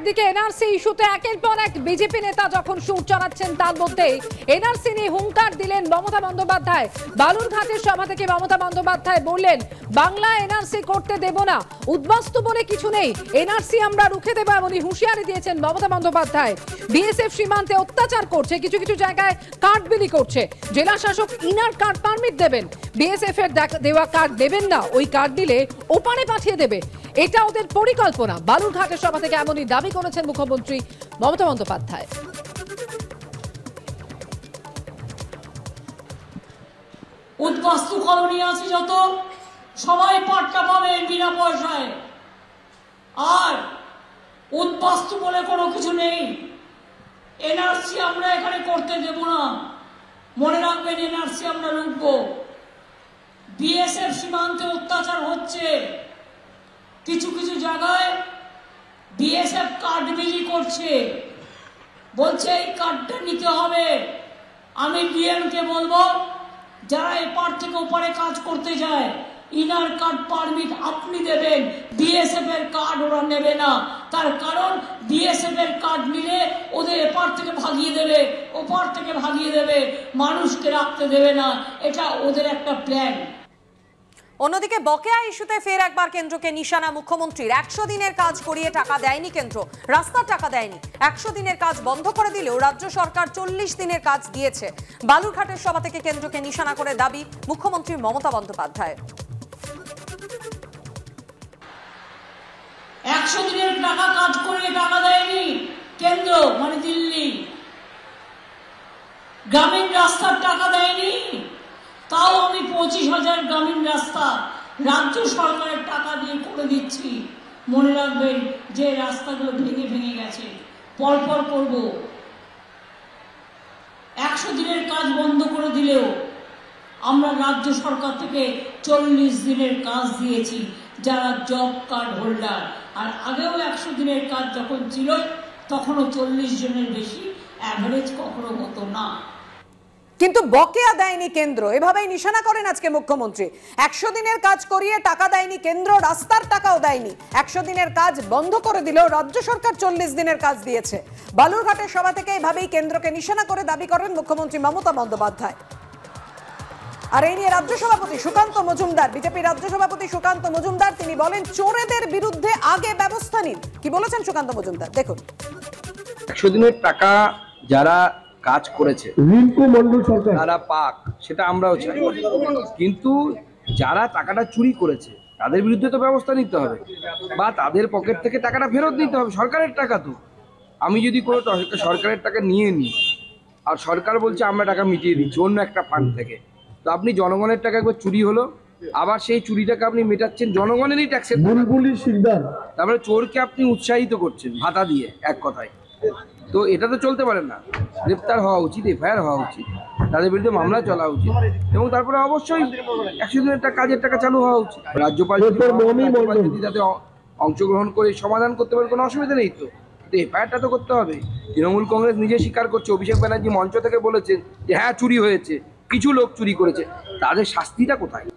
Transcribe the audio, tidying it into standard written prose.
একদিকে এনআরসি ইস্যুতে একের পর এক বিজেপি নেতা যখন সুর চড়াচ্ছেন তার মধ্যে এনআরসি নিয়ে হুঙ্কার দিলেন মমতা বন্দ্যোপাধ্যায়। বালুরঘাটের সভা থেকে মমতা বন্দ্যোপাধ্যায় বললেন, বাংলা এনআরসি করতে দেব না, উদ্বাস্তু বলে কিছু নেই, এনআরসি আমরা রুখে দেব এমনই হুঁশিয়ারি দিয়েছেন মমতা বন্দ্যোপাধ্যায়। বিএসএফ সীমান্তে অত্যাচার করছে, কিছু কিছু জায়গায় কার্ড বিলি করছে, জেলা শাসক ইনার কার্ড পারমিট দেবেন, বিএসএফ এর দেওয়া কার্ড দেবেন না, ওই কার্ড দিলে ওপারে পাঠিয়ে দেবে, এটা ওদের পরিকল্পনা। বালুরঘাটের সভা থেকে এমনই দাবি করেছেন মুখ্যমন্ত্রী মমতা বন্দ্যোপাধ্যায়। উদ্বাস্তু কলোনি আছে যত, সবাই পাট্টা পাবেন বিনা পয়সায়। আর উদ্বাস্তু বলে কোনো কিছু নেই, এনআরসি আমরা এখানে করতে দেব না, মনে রাখবেন এনআরসি আমরা রুখবো। বিএসএফ সীমান্তে অত্যাচার হচ্ছে, কিছু কিছু জায়গায় বিএসএফ কার্ড বিলি করছে, বলছে এই কার্ডটা নিতে হবে। আমি ডিএমকে বলবো, যারা এপার থেকে ওপারে কাজ করতে যায়, ইনার কার্ড পারমিট আপনি দেবেন, বিএসএফ এর কার্ড ওরা নেবে না। তার কারণ বিএসএফ এর কার্ড নিলে ওদের এপার থেকে ভাগিয়ে দেবে, ওপার থেকে ভাগিয়ে দেবে, মানুষকে রাখতে দেবে না, এটা ওদের একটা প্ল্যান। অন্যদিকে বকেয়া ইস্যুতে ফের একবার কেন্দ্রকে নিশানা মুখ্যমন্ত্রীর। 100 দিনের কাজ করিয়ে টাকা দেয়নি কেন্দ্র, রাস্তার টাকা দেয়নি। 100 দিনের কাজ বন্ধ করে দিলেও রাজ্য সরকার 40 দিনের কাজ দিয়েছে। বালুরঘাটের সভা থেকে কেন্দ্রকে নিশানা করে দাবি মুখ্যমন্ত্রী মমতা বন্দ্যোপাধ্যায়। 100 দিনের টাকা কাজ করিয়ে টাকা দেয়নি কেন্দ্র, মানে দিল্লি। গ্রামীণ রাস্তার টাকা দেয়নি, তাও আমি 25,000 গ্রামীণ রাস্তা রাজ্য সরকারের টাকা দিয়ে করে দিচ্ছি। মনে রাখবেন যে রাস্তাগুলো ভেঙে ভেঙে গেছে, পরপর করব। 100 দিনের কাজ বন্ধ করে দিলেও আমরা রাজ্য সরকার থেকে 40 দিনের কাজ দিয়েছি যারা জব কার্ড হোল্ডার। আর আগেও 100 দিনের কাজ যখন ছিল তখনও 40 জনের বেশি অ্যাভারেজ কখনো হতো না। কিন্তু বকেয়া দেয়নি কেন্দ্র, এভাবেই নিশানা করেন আজকে মুখ্যমন্ত্রী। 100 দিনের কাজ করিয়ে টাকা দেয়নি কেন্দ্র, রাস্তার টাকাও দেয়নি। 100 দিনের কাজ বন্ধ করে দিলেও রাজ্য সরকার 40 দিনের কাজ দিয়েছে। বালুরঘাটের সভা থেকে এভাবেই কেন্দ্রকে নিশানা করে দাবি করেন মুখ্যমন্ত্রী মমতা বন্দ্যোপাধ্যায়। আর এই নিয়ে রাজ্য সভাপতি সুকান্ত মজুমদার, বিজেপি রাজ্য সভাপতি সুকান্ত মজুমদার, তিনি বলেন চোরেদের বিরুদ্ধে আগে ব্যবস্থা নিন। কি বলেছেন সুকান্ত মজুমদার, দেখুন। 100 দিনের টাকা যারা কাজ করেছে তারা পাক, সেটা আমরাও চাই, কিন্তু যারা টাকাটা চুরি করেছে তাদের বিরুদ্ধে তো ব্যবস্থা নিতে হবে, বা তাদের পকেট থেকে টাকাটা ফেরত দিতে হবে। সরকারের টাকা তো, আমি যদি কোনো সরকারের টাকা নিয়ে নিই আর সরকার বলছে আমরা টাকা মিটিয়ে দিচ্ছি অন্য একটা ফান্ড থেকে, তো আপনি জনগণের টাকা একবার চুরি হলো, আবার সেই চুরিটাকে আপনি মেটাচ্ছেন জনগণেরই ট্যাক্সের, তারপরে চোরকে আপনি উৎসাহিত করছেন ভাতা দিয়ে, এক কথায়। তো এটা তো চলতে পারে না, গ্রেপ্তার হওয়া উচিত, এফআইআর হওয়া উচিত, তাদের বিরুদ্ধে মামলা চলা উচিত, এবং তারপরে অবশ্যই 100 দিনের কাজের টাকা চালু হওয়া উচিত। রাজ্যপাল যদি তাতে অংশগ্রহণ করে সমাধান করতে পারে কোনো অসুবিধা নেই, তো এফআইআরটা তো করতে হবে। তৃণমূল কংগ্রেস নিজে স্বীকার করছে, অভিষেক ব্যানার্জি মঞ্চ থেকে বলেছেন যে হ্যাঁ চুরি হয়েছে, কিছু লোক চুরি করেছে, তাদের শাস্তিটা কোথায়?